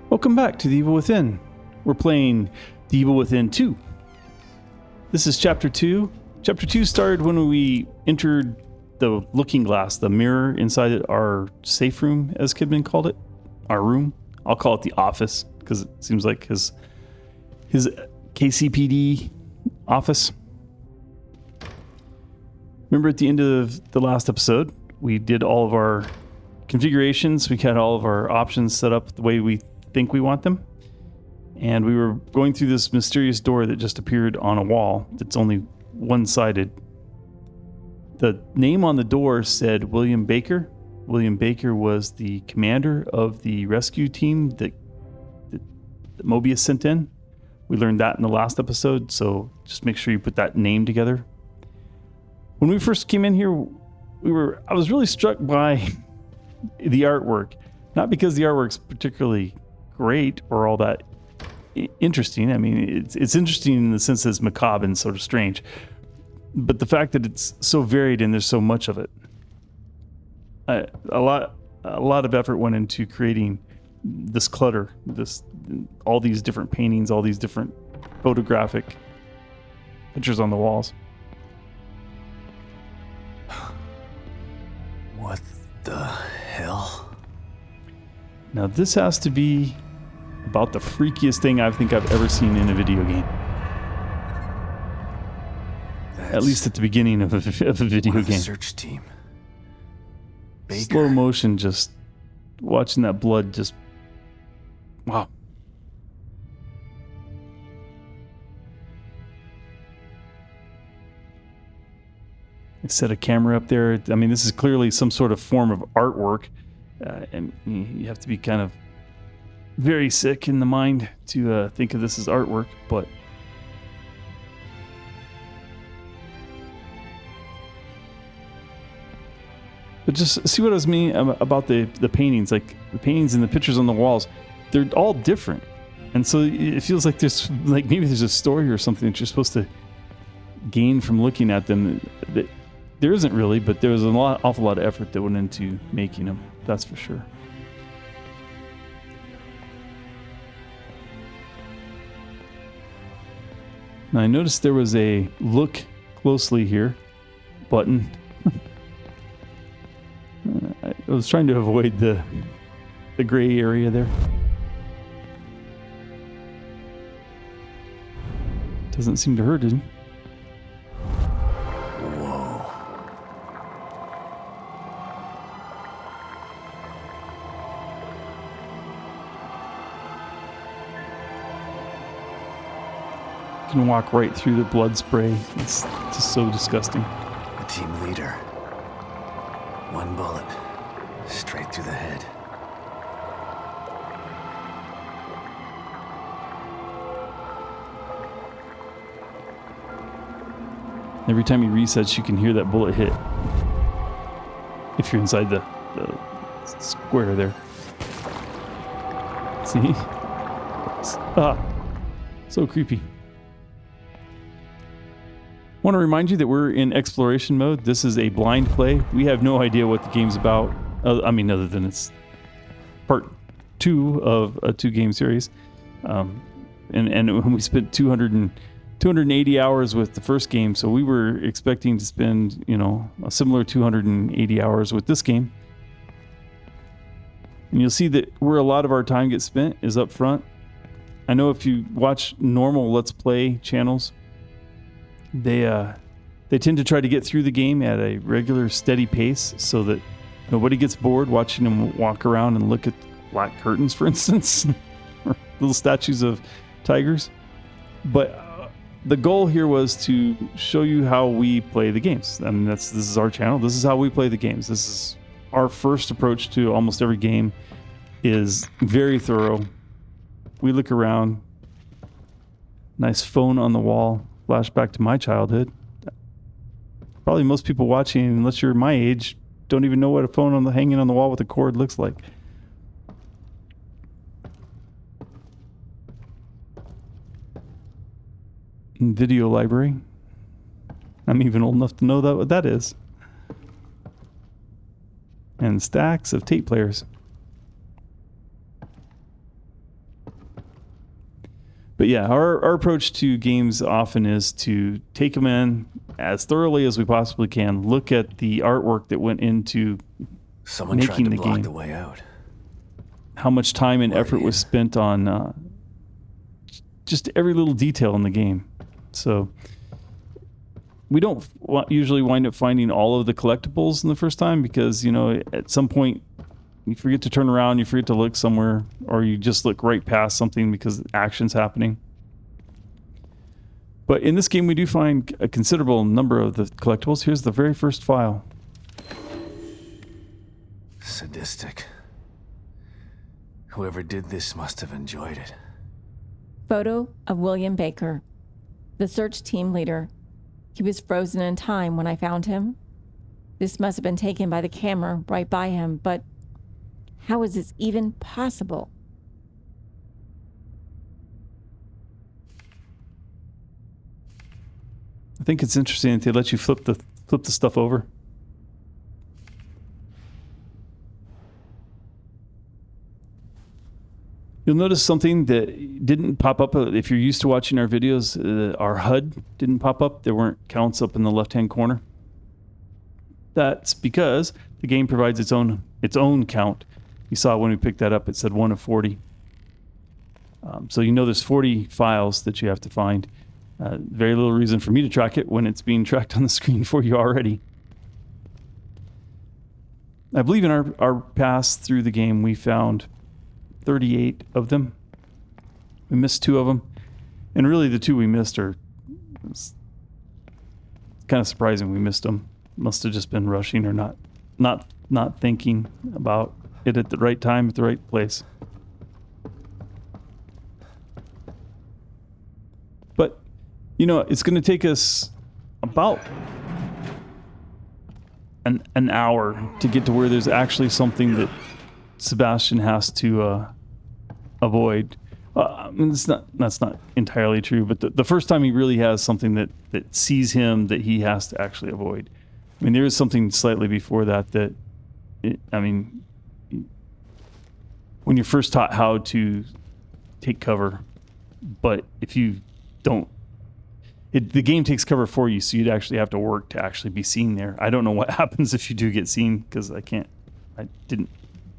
Welcome back to The Evil Within. We're playing The Evil Within 2. This is Chapter 2. Chapter 2 started when we entered the looking glass, the mirror inside our safe room, as Kidman called it. Our room. I'll call it the office, because it seems like his KCPD office. Remember at the end of the last episode, we did all of our configurations. We got all of our options set up the way we think we want them. And we were going through this mysterious door that just appeared on a wall that's only one-sided. The name on the door said William Baker. William Baker was the commander of the rescue team that Mobius sent in. We learned that in the last episode, so just make sure you put that name together. When we first came in here, I was really struck by the artwork. Not because the artwork's particularly great or all that interesting. I mean, it's interesting in the sense that it's macabre and sort of strange. But the fact that it's so varied and there's so much of it. A lot of effort went into creating this clutter, all these different paintings, all these different photographic pictures on the walls. What the hell? Now this has to be about the freakiest thing I think I've ever seen in a video game. At least at the beginning of a video game. Search team. Baker. Slow motion, just watching that blood just... Wow. They set a camera up there. I mean, this is clearly some sort of form of artwork. And you have to be kind of very sick in the mind to think of this as artwork, but... But just see what I was meaning about the paintings, like the paintings and the pictures on the walls. They're all different. And so it feels like maybe there's a story or something that you're supposed to gain from looking at them. That there isn't really, but there was awful lot of effort that went into making them. That's for sure. Now I noticed there was a look closely here button. I was trying to avoid the gray area there. Doesn't seem to hurt it. Whoa. You can walk right through the blood spray. It's just so disgusting. The team leader. One bullet. Straight through the head. Every time he resets, you can hear that bullet hit. If you're inside the square there. See? So creepy. Want to remind you that we're in exploration mode. This is a blind play. We have no idea what the game's about. Other than it's part 2 of a 2-game series. And when we spent 280 hours with the first game, so we were expecting to spend, a similar 280 hours with this game. And you'll see that where a lot of our time gets spent is up front. I know if you watch normal Let's Play channels, they tend to try to get through the game at a regular, steady pace so that nobody gets bored watching them walk around and look at black curtains, for instance, or little statues of tigers. But the goal here was to show you how we play the games. I mean, this is our channel. This is how we play the games. This is our first approach to almost every game. Is very thorough. We look around. Nice phone on the wall. Flashback to my childhood. Probably most people watching, unless you're my age, don't even know what a phone hanging on the wall with a cord looks like. Video library. I'm even old enough to know what that is. And stacks of tape players. But yeah, our approach to games often is to take them in as thoroughly as we possibly can, look at the artwork that went into Someone tried making to the block game, the way out. how much time and We're effort was in. spent on just every little detail in the game. So we don't usually wind up finding all of the collectibles in the first time because, you know, at some point you forget to turn around, you forget to look somewhere, or you just look right past something because action's happening. But in this game, we do find a considerable number of the collectibles. Here's the very first file. Sadistic. Whoever did this must have enjoyed it. Photo of William Baker, the search team leader. He was frozen in time when I found him. This must have been taken by the camera right by him, but how is this even possible? I think it's interesting that they let you flip the stuff over. You'll notice something that didn't pop up if you're used to watching our videos. Our HUD didn't pop up. There weren't counts up in the left-hand corner. That's because the game provides its own count. You saw when we picked that up, it said 1 of 40. So you know there's 40 files that you have to find. Very little reason for me to track it when it's being tracked on the screen for you already. I believe in our pass through the game, we found 38 of them. We missed 2 of them. And really the 2 we missed are kind of surprising we missed them. Must have just been rushing or not thinking about it at the right time, at the right place. But, you know, it's going to take us about an hour to get to where there's actually something that Sebastian has to avoid. I mean, that's not entirely true, but the first time he really has something that sees him that he has to actually avoid. I mean, there is something slightly before that when you're first taught how to take cover, but if you don't, the game takes cover for you, so you'd actually have to work to actually be seen there. I don't know what happens if you do get seen, because I didn't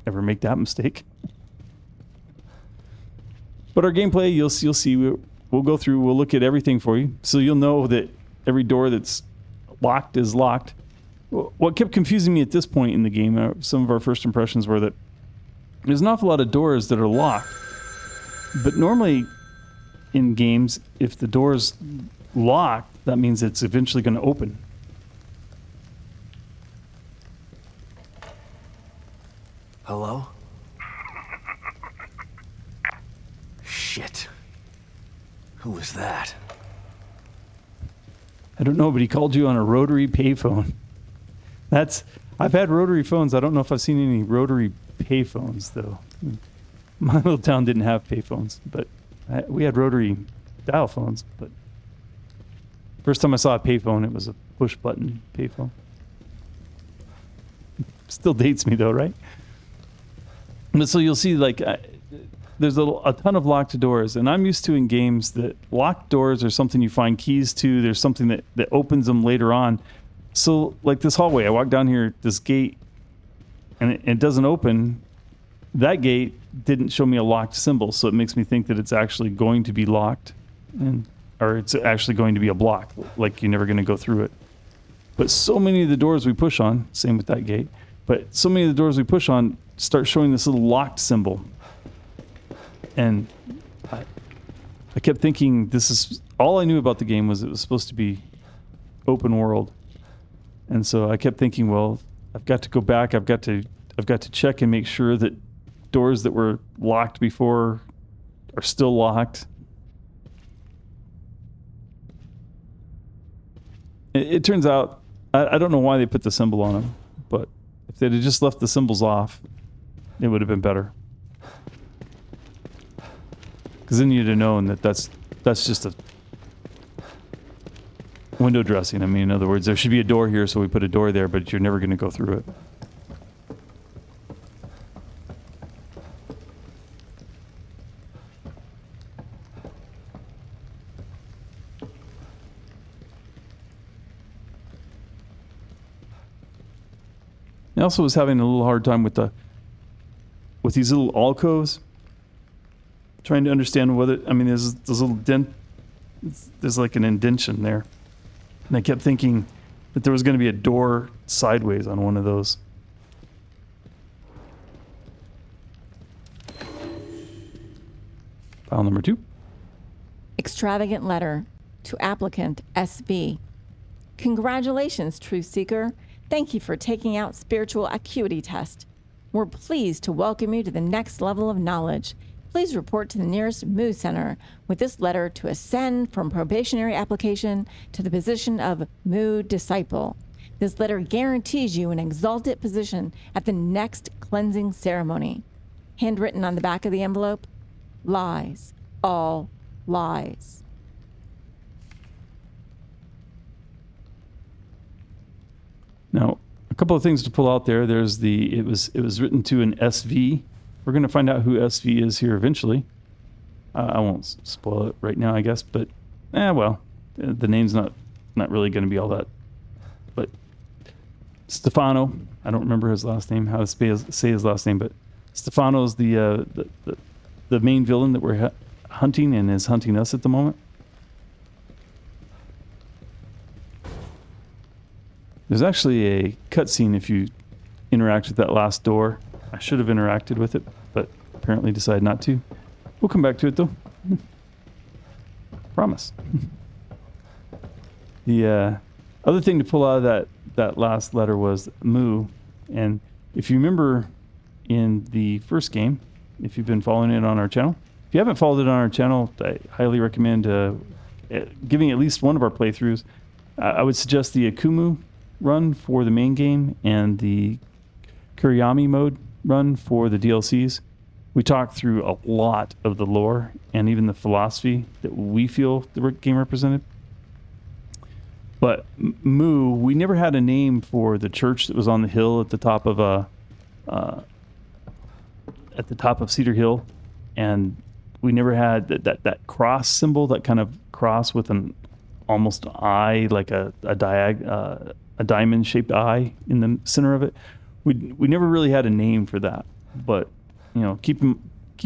ever make that mistake. But our gameplay, you'll see, we'll go through, we'll look at everything for you, so you'll know that every door that's locked is locked. What kept confusing me at this point in the game, some of our first impressions were that there's an awful lot of doors that are locked. But normally in games, if the door's locked, that means it's eventually going to open. Hello? Shit. Who was that? I don't know, but he called you on a rotary payphone. I've had rotary phones. I don't know if I've seen any rotary payphones, though. My little town didn't have payphones, but we had rotary dial phones. But first time I saw a payphone, it was a push-button payphone. Still dates me, though, right? But so you'll see, like, there's a ton of locked doors, and I'm used to in games that locked doors are something you find keys to. There's something that opens them later on. So, like this hallway, I walk down here, this gate, and it doesn't open. That gate didn't show me a locked symbol, so it makes me think that it's actually going to be locked, or it's actually going to be a block, like you're never going to go through it. But so many of the doors we push on, same with that gate, but so many of the doors we push on start showing this little locked symbol. And I kept thinking this is all I knew about the game was it was supposed to be open world. And so I kept thinking, well, I've got to go back. I've got to check and make sure that doors that were locked before are still locked. It turns out, I don't know why they put the symbol on them, but if they'd have just left the symbols off, it would have been better. Because then you'd have known that that's just a window dressing. I mean, in other words, there should be a door here, so we put a door there, but you're never going to go through it. I also was having a little hard time with these little alcoves, trying to understand whether, I mean, there's a little dent, there's like an indentation there. And I kept thinking that there was going to be a door sideways on one of those. File number 2. Extravagant letter to applicant SV. Congratulations, truth seeker. Thank you for taking out spiritual acuity test. We're pleased to welcome you to the next level of knowledge. Please report to the nearest Moo Center with this letter to ascend from probationary application to the position of Moo Disciple. This letter guarantees you an exalted position at the next cleansing ceremony. Handwritten on the back of the envelope, lies, all lies. Now, a couple of things to pull out there. There's it was written to an SV. We're going to find out who SV is here eventually. I won't spoil it right now, I guess, but well, the name's not really going to be all that. But Stefano, I don't remember his last name, how to say his last name, but Stefano's the main villain that we're hunting and is hunting us at the moment. There's actually a cutscene if you interact with that last door. I should have interacted with it, but apparently decided not to. We'll come back to it though. Promise. The other thing to pull out of that last letter was Moo. And if you remember in the first game, if you've been following it on our channel, if you haven't followed it on our channel, I highly recommend giving at least one of our playthroughs. I would suggest the Akumu run for the main game and the Kuriyami mode run for the DLCs. We talked through a lot of the lore and even the philosophy that we feel the game represented. But Moo, we never had a name for the church that was on the hill at the top of Cedar Hill, and we never had that cross symbol, that kind of cross with an almost eye, like a diamond-shaped eye in the center of it. We never really had a name for that, but keep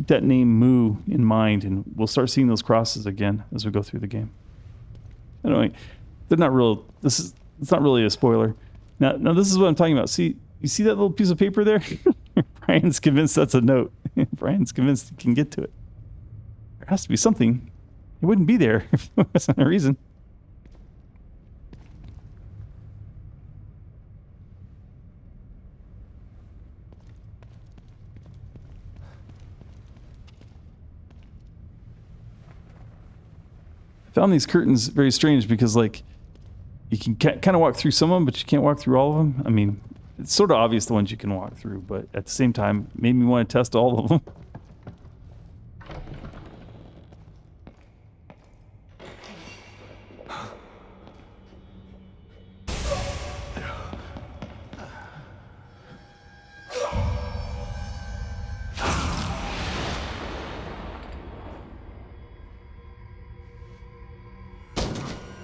that name Moo in mind, and we'll start seeing those crosses again as we go through the game. Anyway, they're not real. It's not really a spoiler. Now this is what I'm talking about. See, you see that little piece of paper there? Brian's convinced that's a note. Brian's convinced he can get to it. There has to be something. It wouldn't be there if there wasn't a reason. Found these curtains very strange because, like, you can kind of walk through some of them, but you can't walk through all of them. I mean, it's sort of obvious the ones you can walk through, but at the same time, made me want to test all of them.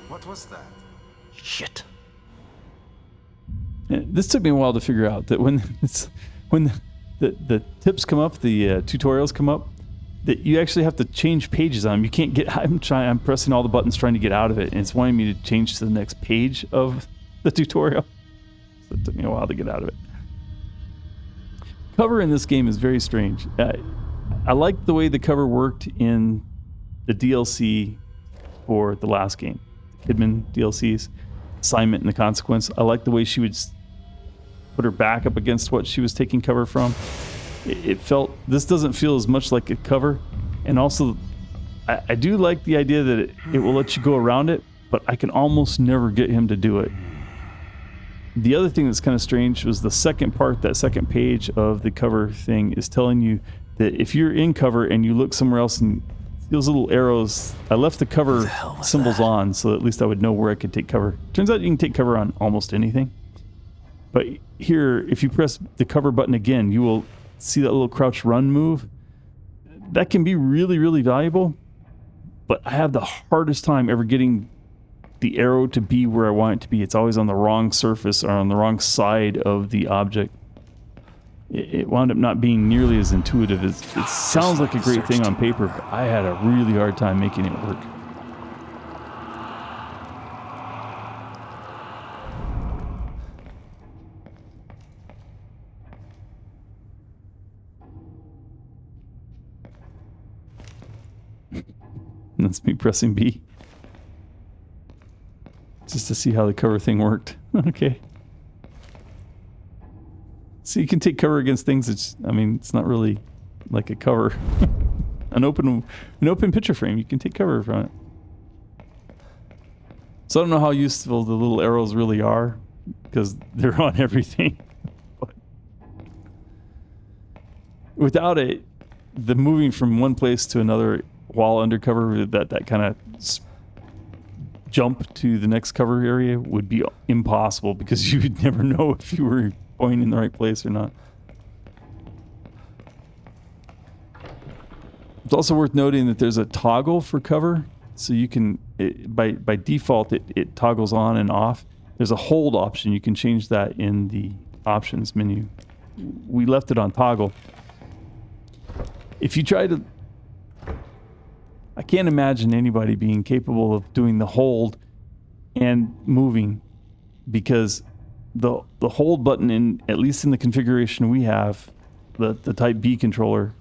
What was that? Shit. This took me a while to figure out that when the tips come up, the tutorials come up, that you actually have to change pages on them. You can't get. I'm pressing all the buttons trying to get out of it, and it's wanting me to change to the next page of the tutorial. So it took me a while to get out of it. Cover in this game is very strange. I like the way the cover worked in the DLC for the last game, Kidman DLCs, Assignment and the Consequence. I like the way she would put her back up against what she was taking cover from. This doesn't feel as much like a cover. And also, I do like the idea that it will let you go around it, but I can almost never get him to do it. The other thing that's kind of strange was the second part, that second page of the cover thing is telling you that if you're in cover and you look somewhere else and those little arrows, I left the cover symbols on so at least I would know where I could take cover. Turns out you can take cover on almost anything. But here, if you press the cover button again, you will see that little crouch run move. That can be really, really valuable, but I have the hardest time ever getting the arrow to be where I want it to be. It's always on the wrong surface or on the wrong side of the object. it wound up not being nearly as intuitive as it sounds like a great thing on paper, but I had a really hard time making it work. That's me pressing B. Just to see how the cover thing worked. Okay. So you can take cover against things. It's not really like a cover. an open picture frame, you can take cover from it. So I don't know how useful the little arrows really are, because they're on everything. But without it, the moving from one place to another while undercover, that kind of jump to the next cover area would be impossible, because you would never know if you were going in the right place or not. It's also worth noting that there's a toggle for cover, so you can by default it toggles on and off. There's a hold option. You can change that in the options menu. We left it on toggle. If you try to, I can't imagine anybody being capable of doing the hold and moving, because the hold button, in at least in the configuration we have, the type B controller,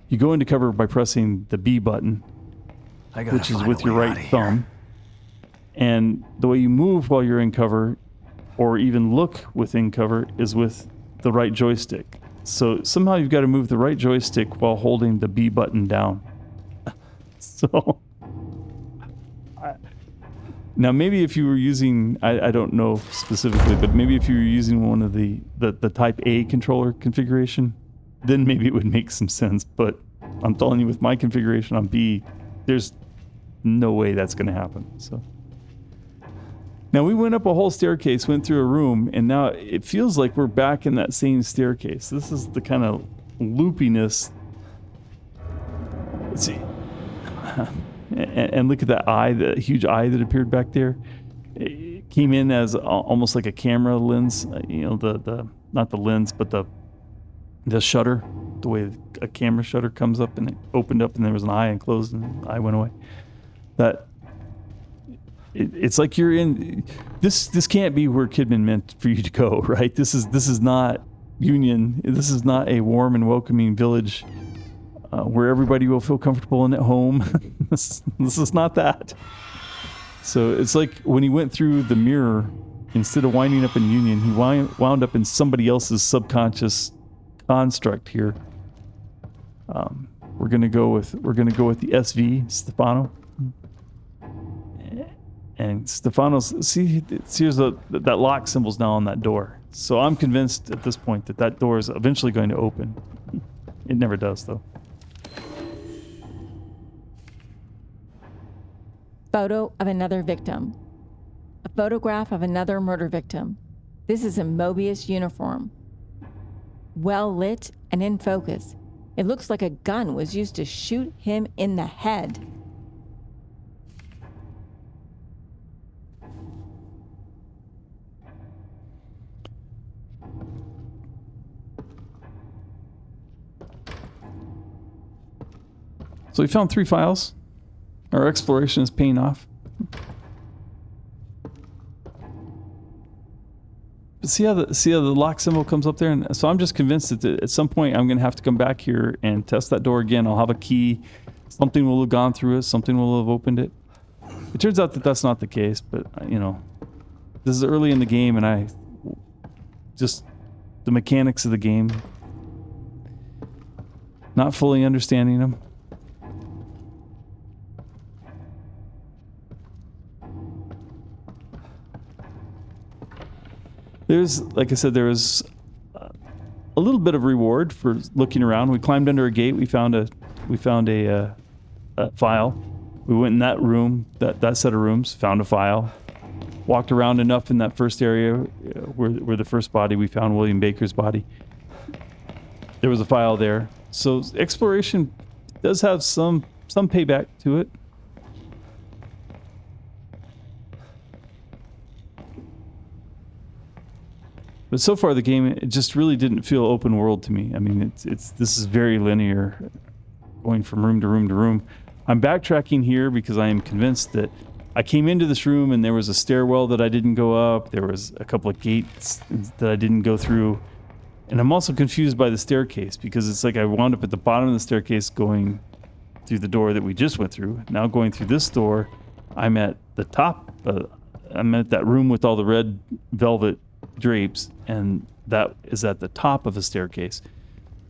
you go into cover by pressing the B button, which is with your right thumb. And the way you move while you're in cover, or even look within cover, is with the right joystick. So somehow you've got to move the right joystick while holding the B button down. So now maybe if you were using, I don't know specifically, but maybe if you were using one of the type A controller configuration, then maybe it would make some sense. But I'm telling you, with my configuration on B, there's no way that's going to happen. So now we went up a whole staircase, went through a room, and now it feels like we're back in that same staircase. This is the kind of loopiness. Let's see. And look at that eye, the huge eye that appeared back there. It came in as almost like a camera lens, the not the lens, but the shutter, the way a camera shutter comes up, and it opened up and there was an eye and closed and the eye went away. It's like you're in this can't be where Kidman meant for you to go, right? This is not Union. This is not a warm and welcoming village where everybody will feel comfortable and at home. This is not that. So it's like when he went through the mirror, instead of winding up in Union, he wound up in somebody else's subconscious construct here. We're gonna go with the SV, Stefano. And Stefano's, here's that lock symbol's now on that door. So I'm convinced at this point that door is eventually going to open. It never does, though. Photo of another victim. A photograph of another murder victim. This is a Mobius uniform. Well lit and in focus. It looks like a gun was used to shoot him in the head. So we found 3 files. Our exploration is paying off. But see how the lock symbol comes up there? And so I'm just convinced that at some point I'm going to have to come back here and test that door again. I'll have a key. Something will have gone through it. Something will have opened it. It turns out that that's not the case, but this is early in the game, and the mechanics of the game, not fully understanding them. Like I said, there was a little bit of reward for looking around. We climbed under a gate. We found a file. We went in that room, that set of rooms, found a file. Walked around enough in that first area where the first body, we found William Baker's body. There was a file there. So exploration does have some payback to it. But so far the game, it just really didn't feel open world to me. I mean, this is very linear, going from room to room to room. I'm backtracking here because I am convinced that I came into this room and there was a stairwell that I didn't go up. There was a couple of gates that I didn't go through. And I'm also confused by the staircase because it's like I wound up at the bottom of the staircase going through the door that we just went through. Now going through this door, I'm at the top. I'm at that room with all the red velvet drapes, and that is at the top of a staircase.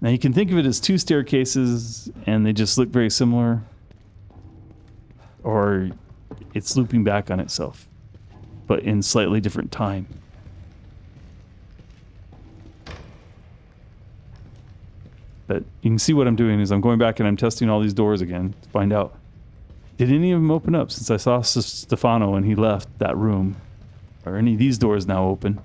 Now you can think of it as two staircases and they just look very similar, or it's looping back on itself, but in slightly different time. But you can see what I'm doing is I'm going back and I'm testing all these doors again to find out, did any of them open up since I saw Stefano and he left that room? Are any of these doors now open?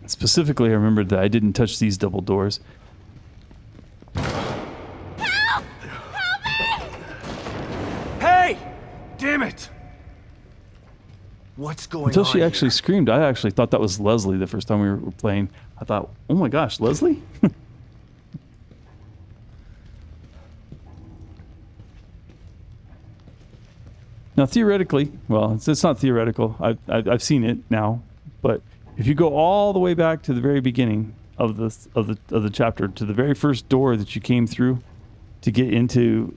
Specifically, I remembered that I didn't touch these double doors. Help! Help me! Hey! Damn it! What's going on? Until she actually screamed, I actually thought that was Leslie the first time we were playing. I thought, oh my gosh, Leslie? Now, theoretically, well, it's not theoretical. I've seen it now, but if you go all the way back to the very beginning of the chapter, to the very first door that you came through to get into,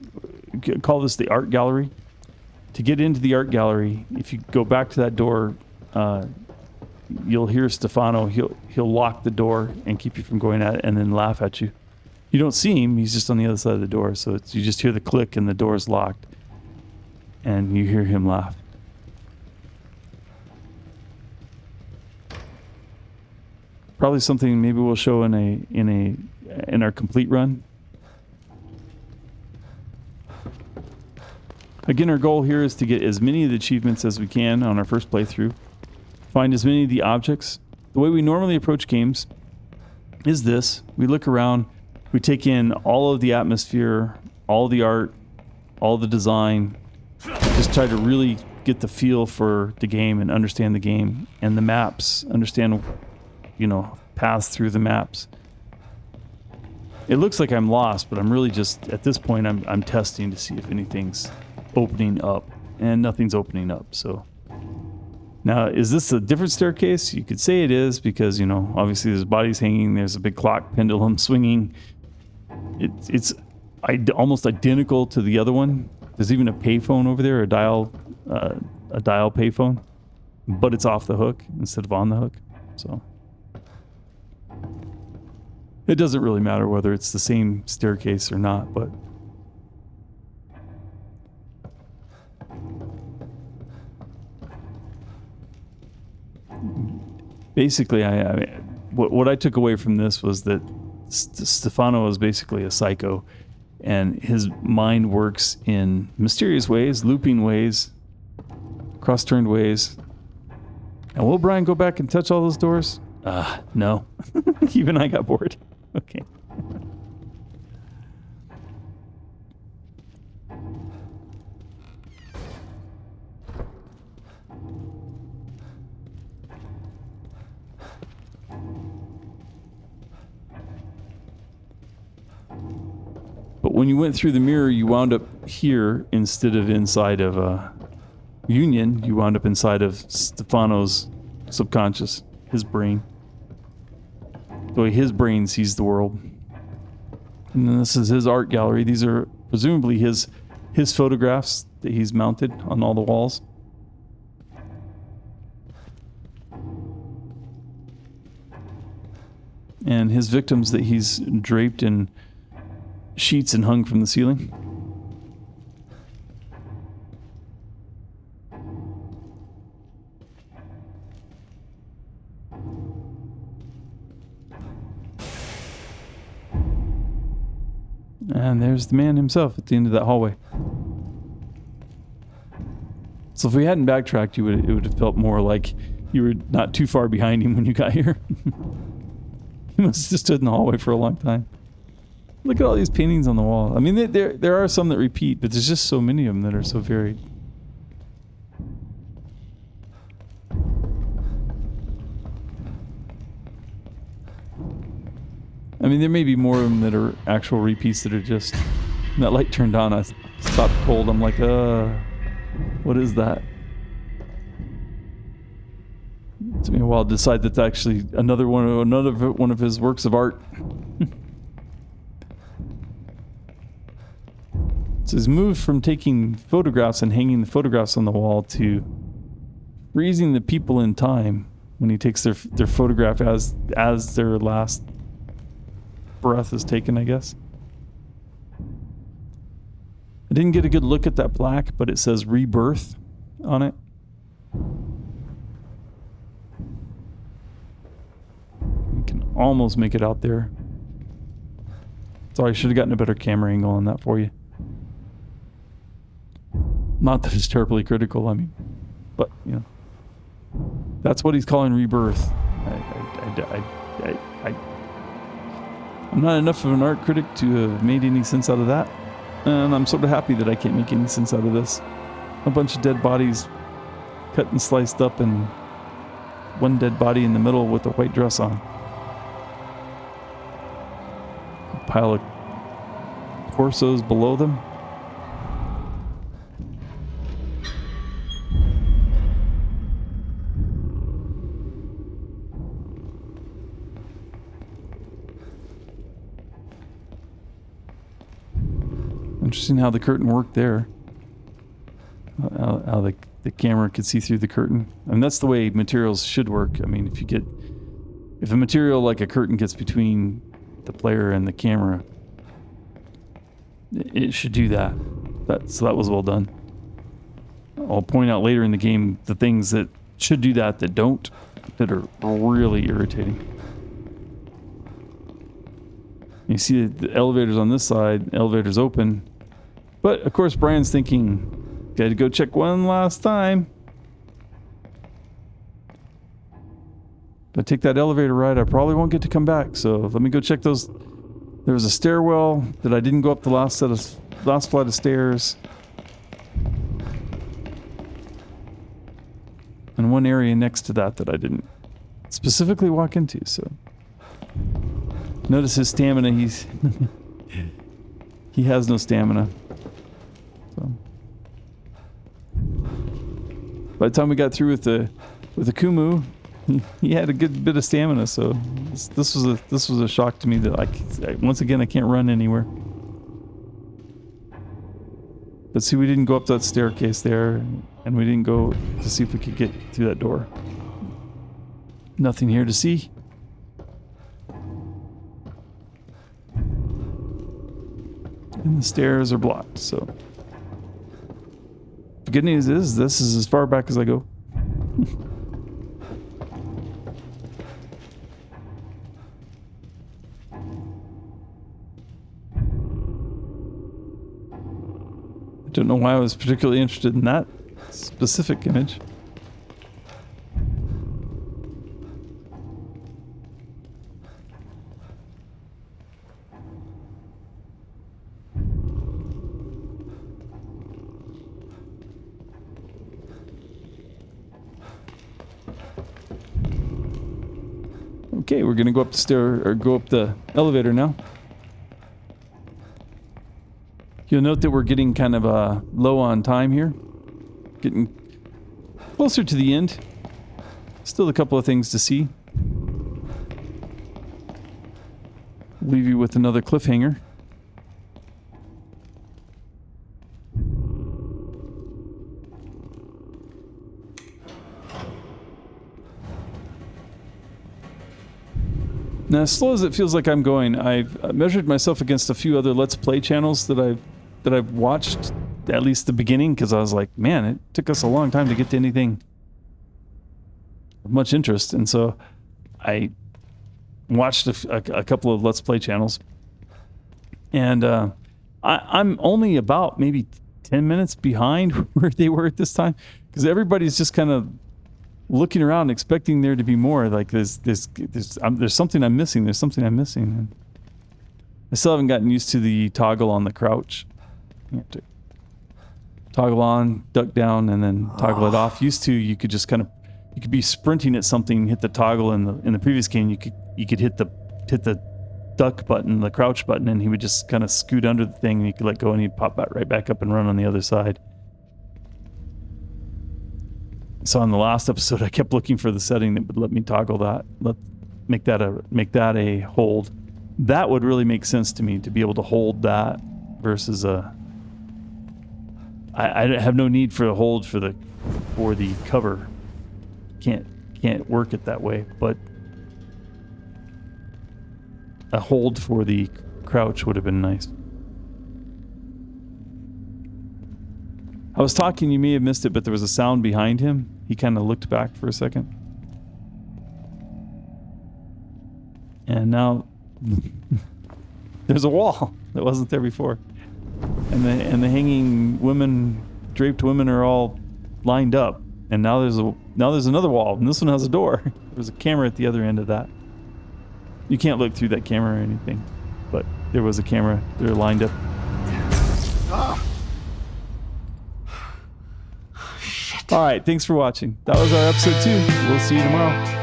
call this the art gallery. To get into the art gallery, if you go back to that door, you'll hear Stefano. He'll lock the door and keep you from going at it, and then laugh at you. You don't see him; he's just on the other side of the door. So you just hear the click, and the door's locked, and you hear him laugh. Probably something maybe we'll show in our complete run. Again, our goal here is to get as many of the achievements as we can on our first playthrough. Find as many of the objects. The way we normally approach games is this. We look around, we take in all of the atmosphere, all the art, all the design, just try to really get the feel for the game and understand the game and the maps, understand, paths through the maps. It looks like I'm lost, but I'm really just, at this point, I'm testing to see if anything's opening up, and nothing's opening up. So now, is this a different staircase? You could say it is because, obviously there's bodies hanging, there's a big clock pendulum swinging. It's almost identical to the other one. There's even a payphone over there, a dial payphone, but it's off the hook instead of on the hook. So it doesn't really matter whether it's the same staircase or not, but basically, what I took away from this was that Stefano is basically a psycho, and his mind works in mysterious ways, looping ways, cross-turned ways. And will Brian go back and touch all those doors? No. Even I got bored. Okay. But when you went through the mirror, you wound up here instead of inside of Union. You wound up inside of Stefano's subconscious, his brain. The way his brain sees the world. And then this is his art gallery. These are presumably his photographs that he's mounted on all the walls. And his victims that he's draped in sheets and hung from the ceiling. And there's the man himself at the end of that hallway. So if we hadn't backtracked, it would have felt more like you were not too far behind him when you got here. He must have stood in the hallway for a long time. Look at all these paintings on the wall. I mean, there are some that repeat, but there's just so many of them that are so varied. I mean, there may be more of them that are actual repeats that are just... When that light turned on, I stopped cold. I'm like, what is that? It took me a while to decide that's actually another one of his works of art. So he's moved from taking photographs and hanging the photographs on the wall to freezing the people in time when he takes their photograph as their last breath is taken, I guess. I didn't get a good look at that plaque, but it says rebirth on it. You can almost make it out there. Sorry, I should have gotten a better camera angle on that for you. Not that it's terribly critical, I mean, but, you know. That's what he's calling rebirth. I'm not enough of an art critic to have made any sense out of that. And I'm sort of happy that I can't make any sense out of this. A bunch of dead bodies cut and sliced up and one dead body in the middle with a white dress on. A pile of torsos below them. Interesting how the curtain worked there. How the camera could see through the curtain. I mean, that's the way materials should work. I mean, if a material like a curtain gets between the player and the camera, it should do that. So that was well done. I'll point out later in the game the things that should do that don't, that are really irritating. You see the elevators on this side, elevators open. But, of course, Brian's thinking, gotta go check one last time. If I take that elevator ride, I probably won't get to come back. So let me go check those. There was a stairwell that I didn't go up the last flight of stairs. And one area next to that I didn't specifically walk into, so... Notice his stamina, he has no stamina. So by the time we got through with the Kumu, he had a good bit of stamina, so this was a shock to me that once again I can't run anywhere. But see, we didn't go up that staircase there, and we didn't go to see if we could get through that door. Nothing here to see. And the stairs are blocked, so... The good news is, this is as far back as I go. I don't know why I was particularly interested in that specific image. Okay, we're gonna go up the elevator now. You'll note that we're getting kind of low on time here. Getting closer to the end. Still a couple of things to see. Leave you with another cliffhanger. Now, as slow as it feels like I'm going, I've measured myself against a few other Let's Play channels that I've watched, at least the beginning, because I was like, man, it took us a long time to get to anything of much interest. And so I watched a couple of Let's Play channels. And I'm only about maybe 10 minutes behind where they were at this time, because everybody's just kind of looking around expecting there to be more. Like there's something I'm missing. There's something I'm missing. I still haven't gotten used to the toggle on the crouch. You have to toggle on, duck down, and then toggle it off. Used to, you could just kind of, you could be sprinting at something, hit the toggle in the previous game. You could hit the duck button, the crouch button, and he would just kind of scoot under the thing, and you could let go, and he'd pop right back up and run on the other side. So on the last episode, I kept looking for the setting that would let me toggle that. Make that a hold. That would really make sense to me, to be able to hold that versus a. I have no need for a hold for the cover. Can't work it that way, but a hold for the crouch would have been nice. I was talking, you may have missed it, but there was a sound behind him. He kind of looked back for a second. And now there's a wall that wasn't there before. And the hanging women, draped women are all lined up. And now there's another wall, and this one has a door. There's a camera at the other end of that. You can't look through that camera or anything, but there was a camera. They're lined up. All right, thanks for watching. That was our episode 2. We'll see you tomorrow.